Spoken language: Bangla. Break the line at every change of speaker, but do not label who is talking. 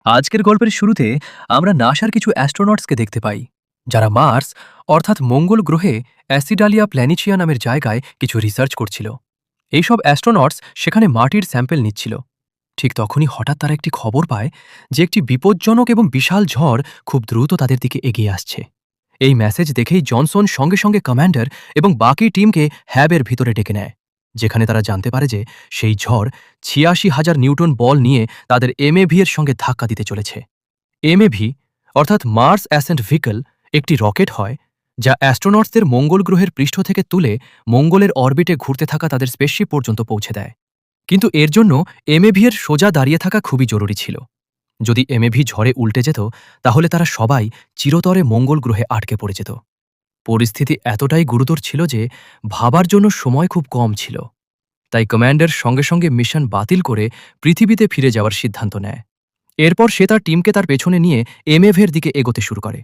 আজকের গল্পের শুরুতে আমরা নাসার কিছু অ্যাস্ট্রোনটসকে দেখতে পাই যারা মার্স অর্থাৎ মঙ্গল গ্রহে অ্যাসিডালিয়া প্ল্যানিচিয়া নামের জায়গায় কিছু রিসার্চ করছিল। এইসব অ্যাস্ট্রোনটস সেখানে মাটির স্যাম্পল নিচ্ছিল। ঠিক তখনই হঠাৎ তারা একটি খবর পায় যে একটি বিপজ্জনক এবং বিশাল ঝড় খুব দ্রুত তাদের দিকে এগিয়ে আসছে। এই মেসেজ দেখেই জনসন সঙ্গে সঙ্গে কমান্ডার এবং বাকি টিমকে হ্যাবের ভিতরে ডেকে নেয়, যেখানে তারা জানতে পারে যে সেই ঝড় ৮৬,০০০ নিউটন বল নিয়ে তাদের এমএভি এর সঙ্গে ধাক্কা দিতে চলেছে। এমএভি অর্থাৎ মার্স অ্যাসেন্ট ভিকল একটি রকেট হয় যা অ্যাস্ট্রোনটসদের মঙ্গল গ্রহের পৃষ্ঠ থেকে তুলে মঙ্গলের অরবিটে ঘুরতে থাকা তাদের স্পেসশিপ পর্যন্ত পৌঁছে দেয়। কিন্তু এর জন্য এমএভি এর সোজা দাঁড়িয়ে থাকা খুবই জরুরি ছিল। যদি এমএভি ঝড়ে উল্টে যেত তাহলে তারা সবাই চিরতরে মঙ্গল গ্রহে আটকে পড়ে যেত। পরিস্থিতি এতটাই গুরুতর ছিল যে ভাবার জন্য সময় খুব কম ছিল। তাই কমান্ডার সঙ্গে সঙ্গে মিশন বাতিল করে পৃথিবীতে ফিরে যাওয়ার সিদ্ধান্ত নেয়। এরপর সে তার টিমকে তার পেছনে নিয়ে এমএভের দিকে এগোতে শুরু করে।